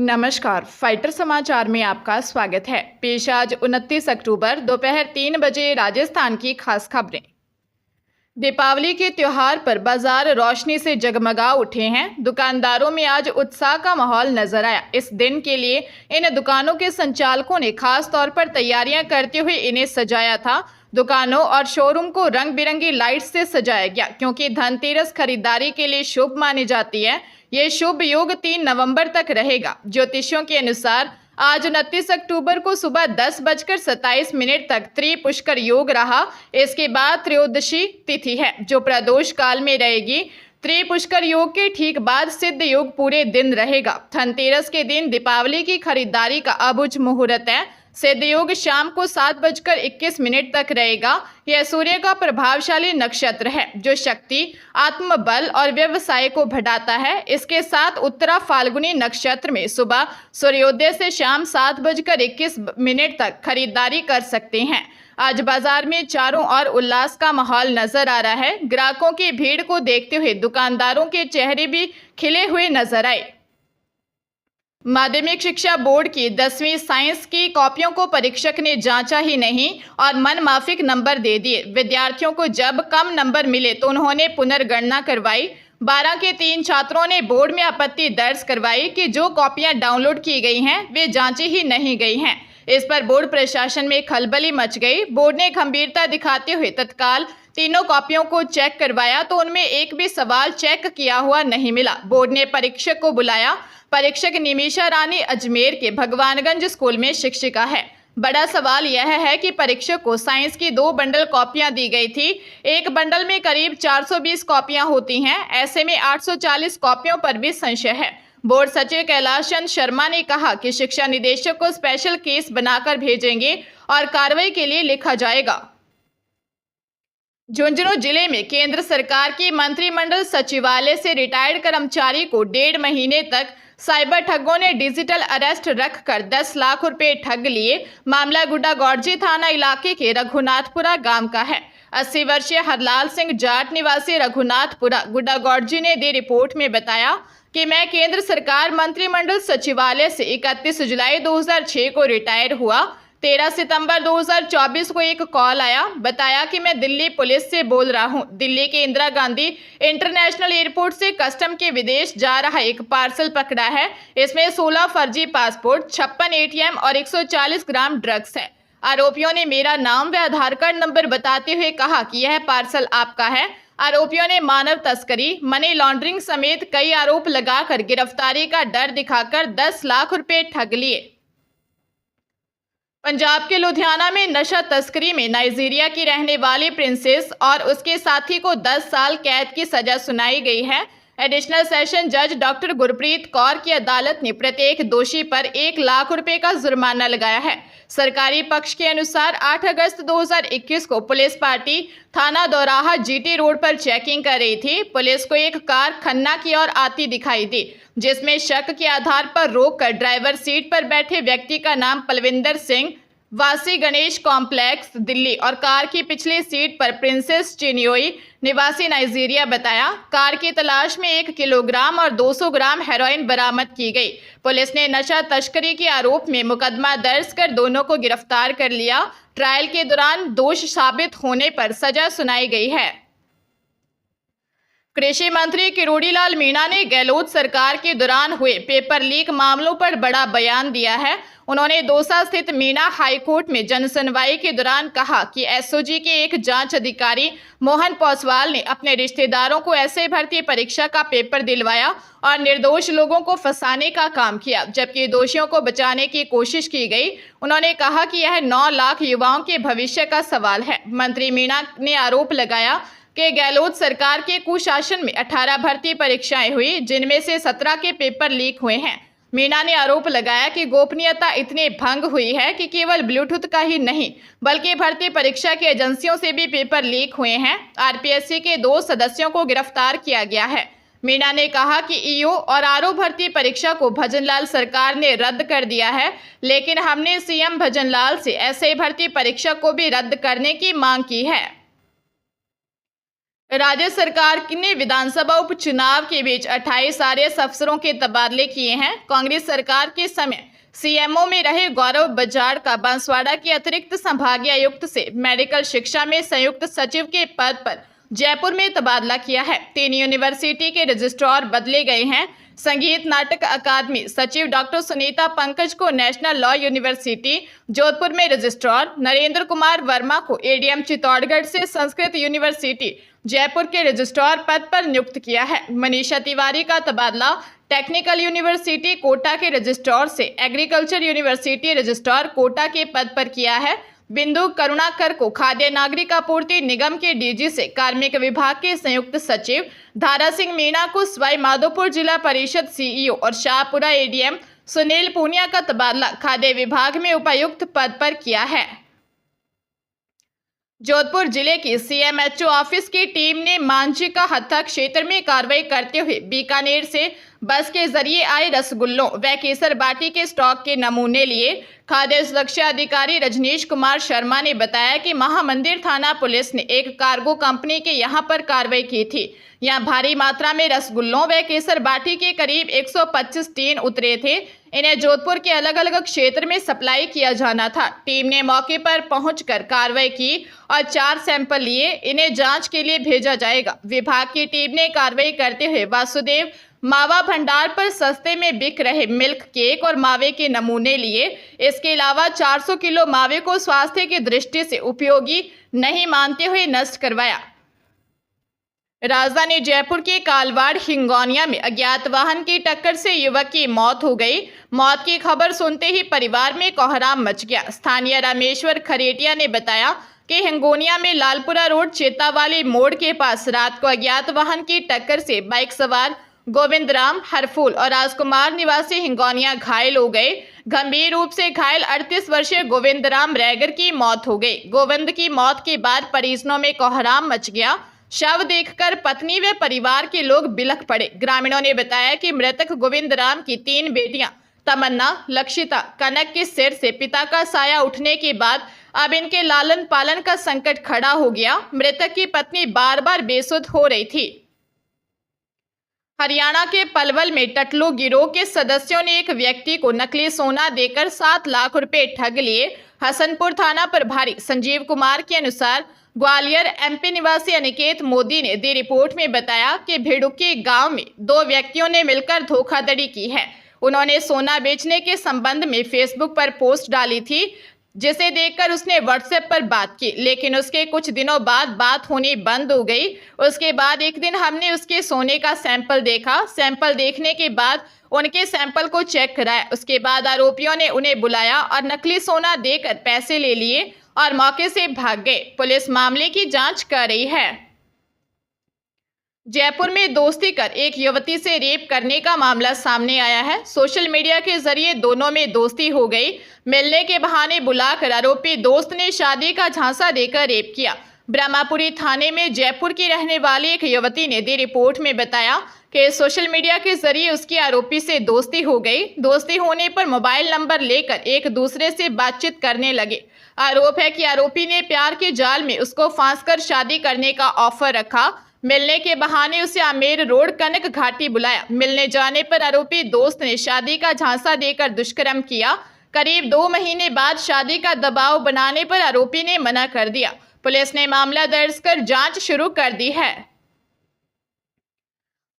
नमस्कार, फाइटर समाचार में आपका स्वागत है। पेश आज 29 अक्टूबर दोपहर 3 बजे राजस्थान की खास खबरें। दीपावली के त्योहार पर बाजार रोशनी से जगमगा उठे हैं। दुकानदारों में आज उत्साह का माहौल नजर आया। इस दिन के लिए इन दुकानों के संचालकों ने खास तौर पर तैयारियां करते हुए इन्हें सजाया था। दुकानों और शोरूम को रंग बिरंगी लाइट से सजाया गया क्योंकि धनतेरस खरीदारी के लिए शुभ मानी जाती है। ये शुभ योग 3 नवंबर तक रहेगा। ज्योतिषियों के अनुसार आज 29 अक्टूबर को सुबह 10:27 तक त्रिपुष्कर योग रहा। इसके बाद त्रयोदशी तिथि है जो प्रदोष काल में रहेगी। त्रिपुष्कर योग के ठीक बाद सिद्ध योग पूरे दिन रहेगा। धनतेरस के दिन दीपावली की खरीदारी का अबुझ मुहूर्त है। सिद्ध योग शाम को 7:21 तक रहेगा। यह सूर्य का प्रभावशाली नक्षत्र है जो शक्ति, आत्मबल और व्यवसाय को बढ़ाता है। इसके साथ उत्तरा फाल्गुनी नक्षत्र में सुबह सूर्योदय से शाम 7:21 तक खरीदारी कर सकते हैं। आज बाजार में चारों ओर उल्लास का माहौल नजर आ रहा है। ग्राहकों की भीड़ को देखते हुए दुकानदारों के चेहरे भी खिले हुए नजर आए। माध्यमिक शिक्षा बोर्ड की 10वीं साइंस की कॉपियों को परीक्षक ने जांचा ही नहीं और मनमाफिक नंबर दे दिए। विद्यार्थियों को जब कम नंबर मिले तो उन्होंने पुनर्गणना करवाई। 12 के 3 छात्रों ने बोर्ड में आपत्ति दर्ज करवाई कि जो कॉपियां डाउनलोड की गई हैं वे जांची ही नहीं गई हैं। इस पर बोर्ड प्रशासन में खलबली मच गई। बोर्ड ने गंभीरता दिखाते हुए तत्काल तीनों कॉपियों को चेक करवाया तो उनमें एक भी सवाल चेक किया हुआ नहीं मिला। बोर्ड ने परीक्षक को बुलाया। परीक्षक निमिषा रानी अजमेर के भगवानगंज स्कूल में शिक्षिका है। बड़ा सवाल यह है कि परीक्षक को साइंस की 2 बंडल कॉपियां दी गई थी। एक बंडल में करीब 420 कॉपियां होती हैं। ऐसे में 840 कॉपियों पर भी संशय है। बोर्ड सचिव कैलाश चंद शर्मा ने कहा कि शिक्षा निदेशक को स्पेशल केस बनाकर भेजेंगे और कार्रवाई के लिए लिखा जाएगा। झुंझुनू जिले में केंद्र सरकार की मंत्रिमंडल सचिवालय से रिटायर्ड कर्मचारी को 1.5 महीने तक साइबर ठगों ने डिजिटल अरेस्ट रखकर 10 लाख रुपए ठग लिए। मामला गुड्डागौड़जी थाना इलाके के रघुनाथपुरा गांव का है। 80 वर्षीय हरलाल सिंह जाट निवासी रघुनाथपुरा गुड्डागौड़जी ने दी रिपोर्ट में बताया कि मैं केंद्र सरकार मंत्रिमंडल सचिवालय से 31 जुलाई 2006 को रिटायर हुआ। 13 सितंबर 2024 को एक कॉल आया। बताया कि मैं दिल्ली पुलिस से बोल रहा हूं। दिल्ली के इंदिरा गांधी इंटरनेशनल एयरपोर्ट से कस्टम के विदेश जा रहा एक पार्सल पकड़ा है। इसमें 16 फर्जी पासपोर्ट, 56 ATM और 140 ग्राम ड्रग्स है। आरोपियों ने मेरा नाम व आधार कार्ड नंबर बताते हुए कहा कि यह पार्सल आपका है। आरोपियों ने मानव तस्करी, मनी लॉन्ड्रिंग समेत कई आरोप लगाकर गिरफ्तारी का डर दिखाकर 10 लाख रुपए ठग लिए। पंजाब के लुधियाना में नशा तस्करी में नाइजीरिया की रहने वाली प्रिंसेस और उसके साथी को 10 साल कैद की सजा सुनाई गई है। एडिशनल सेशन जज डॉक्टर गुरप्रीत कौर की अदालत ने प्रत्येक दोषी पर 1 लाख रुपए का जुर्माना लगाया है। सरकारी पक्ष के अनुसार 8 अगस्त 2021 को पुलिस पार्टी थाना दौराहा GT रोड पर चेकिंग कर रही थी। पुलिस को एक कार खन्ना की ओर आती दिखाई दी जिसमें शक के आधार पर रोककर ड्राइवर सीट पर बैठे व्यक्ति का नाम पलविंदर सिंह वासी गणेश कॉम्प्लेक्स दिल्ली और कार की पिछली सीट पर प्रिंसेस चिनियोई निवासी नाइजीरिया बताया। कार की तलाश में 1 किलोग्राम और 200 ग्राम हेरोइन बरामद की गई। पुलिस ने नशा तस्करी के आरोप में मुकदमा दर्ज कर दोनों को गिरफ्तार कर लिया। ट्रायल के दौरान दोष साबित होने पर सजा सुनाई गई है। कृषि मंत्री किरोड़ी लाल मीणा ने गहलोत सरकार के दौरान हुए पेपर लीक मामलों पर बड़ा बयान दिया है। उन्होंने दौसा स्थित मीणा हाईकोर्ट में जनसुनवाई के दौरान कहा कि SOG के एक जांच अधिकारी मोहन पौसवाल ने अपने रिश्तेदारों को ऐसे भर्ती परीक्षा का पेपर दिलवाया और निर्दोष लोगों को फंसाने का काम किया जबकि दोषियों को बचाने की कोशिश की गई। उन्होंने कहा कि यह 9 लाख युवाओं के भविष्य का सवाल है। मंत्री मीणा ने आरोप लगाया कि गहलोत सरकार के कुशासन में 18 भर्ती परीक्षाएं हुई जिनमें से 17 के पेपर लीक हुए हैं। मीणा ने आरोप लगाया कि गोपनीयता इतनी भंग हुई है कि केवल ब्लूटूथ का ही नहीं बल्कि भर्ती परीक्षा की एजेंसियों से भी पेपर लीक हुए हैं। RPSC के 2 सदस्यों को गिरफ्तार किया गया है। मीणा ने कहा कि EO और RO भर्ती परीक्षा को भजनलाल सरकार ने रद्द कर दिया है लेकिन हमने CM भजनलाल से ऐसे भर्ती परीक्षा को भी रद्द करने की मांग की है। राज्य सरकार ने विधानसभा उपचुनाव के बीच 28 आरएएस अफसरों के तबादले किए हैं। कांग्रेस सरकार के समय सीएमओ में रहे गौरव बजाड़ का बांसवाड़ा के अतिरिक्त संभागीय आयुक्त से मेडिकल शिक्षा में संयुक्त सचिव के पद पर जयपुर में तबादला किया है। 3 यूनिवर्सिटी के रजिस्ट्रार बदले गए हैं। संगीत नाटक अकादमी सचिव डॉक्टर सुनीता पंकज को नेशनल लॉ यूनिवर्सिटी जोधपुर में रजिस्ट्रार, नरेंद्र कुमार वर्मा को एडीएम चित्तौड़गढ़ से संस्कृत यूनिवर्सिटी जयपुर के रजिस्ट्रार पद पर नियुक्त किया है। मनीषा तिवारी का तबादला टेक्निकल यूनिवर्सिटी कोटा के रजिस्ट्रार से एग्रीकल्चर यूनिवर्सिटी रजिस्ट्रार कोटा के पद पर किया है। बिंदु करुणाकर को खाद्य नागरिक आपूर्ति निगम के डीजी से कार्मिक विभाग के संयुक्त सचिव, धारा सिंह मीणा को सवाई माधोपुर जिला परिषद सीईओ और शाहपुरा एडीएम सुनील पूनिया का तबादला खाद्य विभाग में उपायुक्त पद पर किया है। जोधपुर जिले की सीएमएचओ ऑफिस की टीम ने मांझिका हत्था क्षेत्र में कार्रवाई करते हुए बीकानेर से बस के जरिए आए रसगुल्लों व केसर बाटी के स्टॉक के नमूने लिए। खाद्य सुरक्षा अधिकारी रजनीश कुमार शर्मा ने बताया कि महामंदिर थाना पुलिस ने एक कार्गो कंपनी के यहां पर कार्रवाई की थी। यहां भारी मात्रा में रसगुल्लों व केसर बाटी के करीब 125 टीन उतरे थे। इन्हें जोधपुर के अलग अलग क्षेत्र में सप्लाई किया जाना था। टीम ने मौके पर पहुंचकर कार्रवाई की और 4 सैंपल लिए। इन्हें जांच के लिए भेजा जाएगा। विभाग की टीम ने कार्रवाई करते हुए वासुदेव मावा भंडार पर सस्ते में बिक रहे मिल्क केक और मावे के नमूने लिए। इसके अलावा 400 किलो मावे को स्वास्थ्य की दृष्टि से उपयोगी नहीं मानते हुए नष्ट करवाया। राजधानी जयपुर के कालवाड़ हिंगोनिया में अज्ञात वाहन की टक्कर से युवक की मौत हो गई। मौत की खबर सुनते ही परिवार में कोहराम मच गया। स्थानीय रामेश्वर खरेटिया ने बताया कि हिंगोनिया में लालपुरा रोड चेतावाली मोड़ के पास रात को अज्ञात वाहन की टक्कर से बाइक सवार गोविंद राम हरफूल और राजकुमार निवासी हिंगोनिया घायल हो गए। गंभीर रूप से घायल 38 वर्षीय गोविंद राम रैगर की मौत हो गई। गोविंद की मौत के बाद परिजनों में कोहराम मच गया। शव देखकर पत्नी व परिवार के लोग बिलख पड़े। ग्रामीणों ने बताया कि मृतक गोविंद राम की 3 बेटियां तमन्ना, लक्षिता, कनक के सिर से पिता का साया उठने के बाद अब इनके लालन पालन का संकट खड़ा हो गया। मृतक की पत्नी बार बार बेसुध हो रही थी। हरियाणा के पलवल में टटलू गिरोह के सदस्यों ने एक व्यक्ति को नकली सोना देकर 7 लाख रुपए ठग लिए। हसनपुर थाना प्रभारी संजीव कुमार के अनुसार ग्वालियर एमपी निवासी अनिकेत मोदी ने दी रिपोर्ट में बताया कि भिड़ुकी गांव में 2 व्यक्तियों ने मिलकर धोखाधड़ी की है। उन्होंने सोना बेचने के संबंध में फेसबुक पर पोस्ट डाली थी, जिसे देखकर उसने व्हाट्सएप पर बात की, लेकिन उसके कुछ दिनों बाद बात होनी बंद हो गई। उसके बाद एक दिन हमने उसके सोने का सैंपल देखा। सैंपल देखने के बाद उनके सैंपल को चेक कराया। उसके बाद आरोपियों ने उन्हें बुलाया और नकली सोना देकर पैसे ले लिए और मौके से भाग गए। पुलिस मामले की जांच कर रही है। जयपुर में दोस्ती कर एक युवती से रेप करने का मामला सामने आया है। सोशल मीडिया के जरिए दोनों में दोस्ती हो गई। मिलने के बहाने बुलाकर आरोपी दोस्त ने शादी का झांसा देकर रेप किया। ब्रह्मापुरी थाने में जयपुर की रहने वाली एक युवती ने दी रिपोर्ट में बताया कि सोशल मीडिया के जरिए उसकी आरोपी से दोस्ती हो गई। दोस्ती होने पर मोबाइल नंबर लेकर एक दूसरे से बातचीत करने लगे। आरोप है कि आरोपी ने प्यार के जाल में उसको फांसकर शादी करने का ऑफर रखा। मिलने के बहाने उसे आमेर रोड कनक घाटी बुलाया। मिलने जाने पर आरोपी दोस्त ने शादी का झांसा देकर दुष्कर्म किया। करीब 2 महीने बाद शादी का दबाव बनाने पर आरोपी ने मना कर दिया। पुलिस ने मामला दर्ज कर जांच शुरू कर दी है।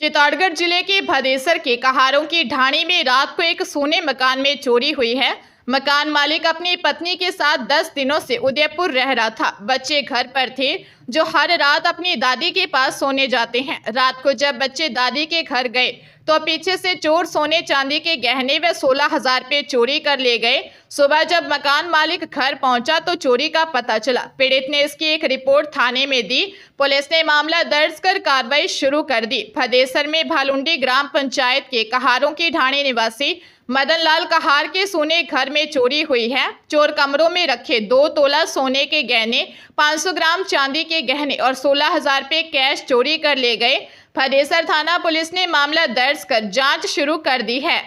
चित्तौड़गढ़ जिले के भदेसर के कहारों की ढाणी में रात को एक सोने मकान में चोरी हुई है। मकान मालिक अपनी पत्नी के साथ 10 दिनों से उदयपुर रह रहा था। बच्चे घर पर थे जो हर रात अपनी दादी के पास सोने जाते हैं। रात को जब बच्चे दादी के घर गए तो पीछे से चोर सोने चांदी के गहने व 16,000 रुपये चोरी कर ले गए। सुबह जब मकान मालिक घर पहुंचा तो चोरी का पता चला। पीड़ित ने इसकी एक रिपोर्ट थाने में दी। पुलिस ने मामला दर्ज कर कार्रवाई शुरू कर दी। भदेसर में भालुंडी ग्राम पंचायत के कहारों की ढाणी निवासी मदन लाल कहार के सोने घर में चोरी हुई है। चोर कमरों में रखे 2 तोला सोने के गहने, 500 ग्राम चांदी के गहने और 16,000 रुपये कैश चोरी कर ले गए। भदेसर थाना पुलिस ने मामला दर्ज कर जांच शुरू कर दी है।